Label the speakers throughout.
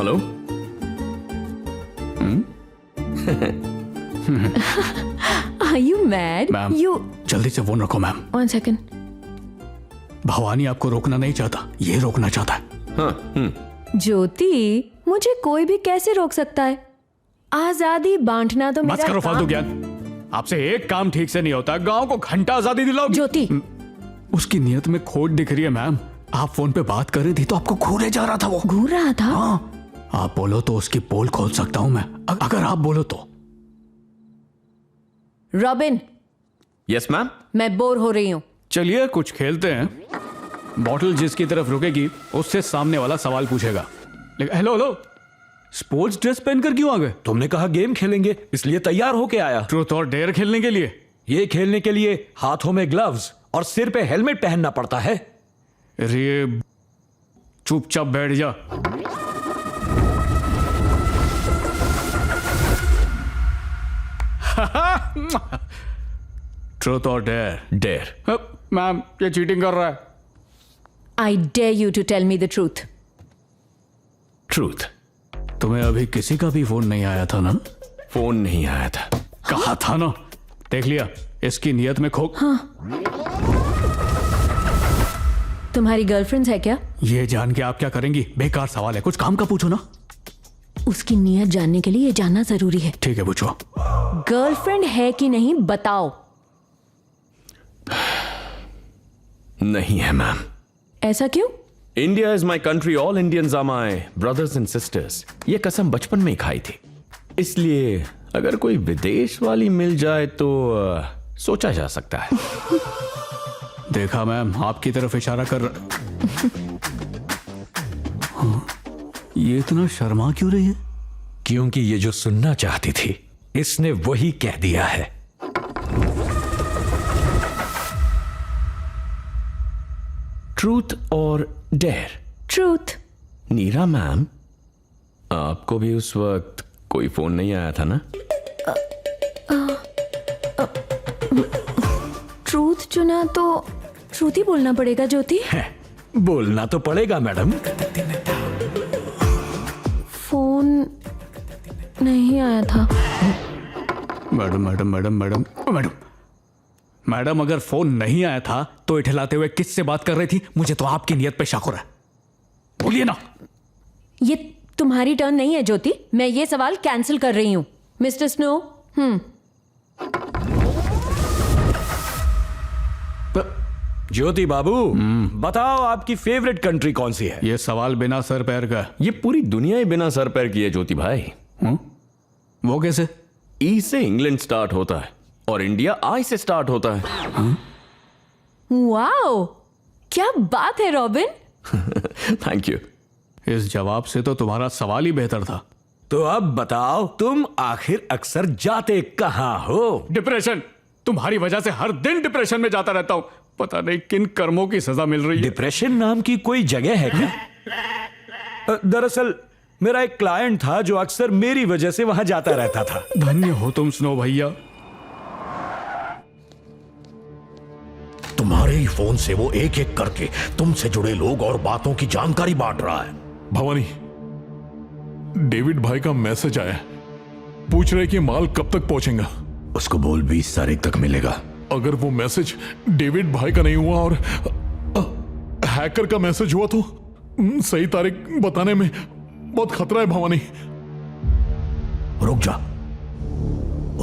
Speaker 1: Hello.
Speaker 2: Are you mad?
Speaker 3: Ma'am
Speaker 2: You
Speaker 3: जल्दी से phone रखो मैम।
Speaker 2: 1 second.
Speaker 3: भवानी आपको रोकना नहीं चाहता, ये रोकना चाहता है।
Speaker 1: हाँ।
Speaker 2: ज्योति, मुझे कोई भी कैसे रोक सकता है? आजादी बांटना तो
Speaker 3: मत
Speaker 2: मेरा
Speaker 3: करो फालतू
Speaker 2: काम।
Speaker 3: ज्ञान। आपसे एक काम ठीक से नहीं होता, गांव को घंटा आजादी दिलाओगे।
Speaker 2: ज्योति,
Speaker 3: उसकी नियत में खोट दिख रही है मैम। आप फोन पे बात कर रही थी तो आपको घूरे जा रहा था वो।
Speaker 2: घूर रहा था?
Speaker 3: हाँ, आप बोलो तो उसकी पोल खोल सकता हूं मैं, अगर आप बोलो तो।
Speaker 2: Robin,
Speaker 1: yes ma'am.
Speaker 2: मैं बोर हो रही हूँ।
Speaker 3: चलिए कुछ खेलते हैं। बॉटल जिसकी तरफ रुकेगी उससे सामने वाला सवाल पूछेगा। हेलो हेलो, स्पोर्ट्स ड्रेस पहनकर क्यों आ गए?
Speaker 4: तुमने कहा गेम खेलेंगे, इसलिए तैयार होके आया।
Speaker 3: ट्रूथ और डेयर खेलने के लिए?
Speaker 4: ये खेलने के लिए हाथों में ग्लव्स और सिर पे हेलमेट पहनना पड़ता है।
Speaker 3: अरे चुपचाप बैठ जा। ट्रूथ और डेयर?
Speaker 4: डेयर।
Speaker 3: मैम ये चीटिंग कर रहा है।
Speaker 2: I dare you to tell me the truth.
Speaker 4: Truth.
Speaker 3: तुम्हें अभी किसी का भी फोन नहीं आया था ना?
Speaker 4: फोन नहीं आया था।
Speaker 3: कहा था ना, देख लिया इसकी नियत में खो।
Speaker 2: तुम्हारी गर्लफ्रेंड है क्या?
Speaker 3: ये जान के आप क्या करेंगी? बेकार सवाल है, कुछ काम का पूछो ना।
Speaker 2: उसकी नियत जानने के लिए ये जानना जरूरी है।
Speaker 3: ठीक है पूछो।
Speaker 2: गर्लफ्रेंड है कि नहीं बताओ।
Speaker 1: नहीं है मैम।
Speaker 2: ऐसा क्यों?
Speaker 1: India is my country, all Indians are my brothers and sisters. ये कसम बचपन में ही खाई थी, इसलिए अगर कोई विदेश वाली मिल जाए तो सोचा जा सकता है।
Speaker 3: देखा मैम, आपकी तरफ इशारा कर हाँ, ये इतना शर्मा क्यों रही है?
Speaker 4: क्योंकि ये जो सुनना चाहती थी इसने वही कह दिया है।
Speaker 1: ट्रूथ और डेयर?
Speaker 2: ट्रूथ।
Speaker 1: नीरा मैम, आपको भी उस वक्त कोई फोन नहीं आया था ना?
Speaker 2: ट्रूथ चुना तो ट्रूथ ही बोलना पड़ेगा ज्योति।
Speaker 4: बोलना तो पड़ेगा मैडम।
Speaker 2: फोन नहीं आया था।
Speaker 3: Madam madam madam madam madam madam, अगर फोन नहीं आया था तो इठलाते हुए किससे बात कर रही थी? मुझे तो आपकी नियत पे शक हो रहा है, बोलिए ना।
Speaker 2: ये तुम्हारी टर्न नहीं है ज्योति, मैं ये सवाल कैंसिल कर रही हूँ। मिस्टर स्नो,
Speaker 4: ज्योति बाबू, बताओ आपकी फेवरेट कंट्री कौन सी है?
Speaker 3: ये सवाल बिना सर पैर का।
Speaker 1: ये पूरी दुनिया ही बिना सर पैर की है ज्योति भाई।
Speaker 3: वो कैसे?
Speaker 1: ई से इंग्लैंड स्टार्ट होता है और इंडिया आई से स्टार्ट होता है।
Speaker 2: वाओ, क्या बात है रॉबिन।
Speaker 1: Thank you.
Speaker 3: इस जवाब से तो तुम्हारा सवाल ही बेहतर था।
Speaker 4: तो अब बताओ, तुम आखिर अक्सर जाते कहां हो?
Speaker 3: डिप्रेशन। तुम्हारी वजह से हर दिन डिप्रेशन में जाता रहता हूं। पता नहीं किन कर्मों की सजा मिल रही है।
Speaker 4: डिप्रेशन नाम की कोई जगह है क्या? दरअसल मेरा एक क्लाइंट था जो अक्सर मेरी वजह से वहां जाता रहता था।
Speaker 3: धन्य हो तुम स्नो भैया।
Speaker 5: तुम्हारे ही फोन से वो एक एक करके तुमसे जुड़े लोग और बातों की जानकारी बांट रहा है।
Speaker 6: भवानी, डेविड भाई का मैसेज आया, पूछ रहे कि माल कब तक पहुंचेगा।
Speaker 5: उसको बोल 20 तारीख तक मिलेगा।
Speaker 6: अगर वो मैसेज डेविड भाई का नहीं हुआ और हैकर का मैसेज हुआ तो सही तारीख बताने में बहुत खतरा है भवानी।
Speaker 5: रुक जा,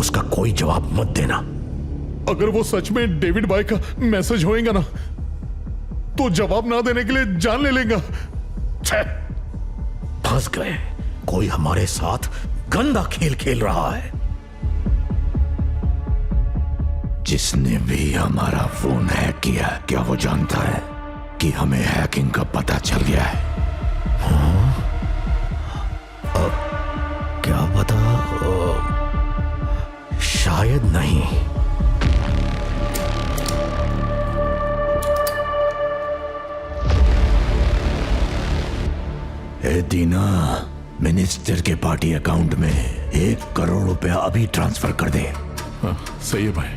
Speaker 5: उसका कोई जवाब मत देना।
Speaker 6: अगर वो सच में डेविड भाई का मैसेज होएगा ना तो जवाब ना देने के लिए जान ले लेगा।
Speaker 5: फंस गए, कोई हमारे साथ गंदा खेल खेल रहा है। जिसने भी हमारा फोन हैक किया, क्या वो जानता है कि हमें हैकिंग का पता चल गया है? हाँ? अब क्या पता, शायद नहीं। ए दीना, मिनिस्टर के पार्टी अकाउंट में 1 करोड़ रुपया अभी ट्रांसफर कर दे।
Speaker 6: हाँ, सही है भाई।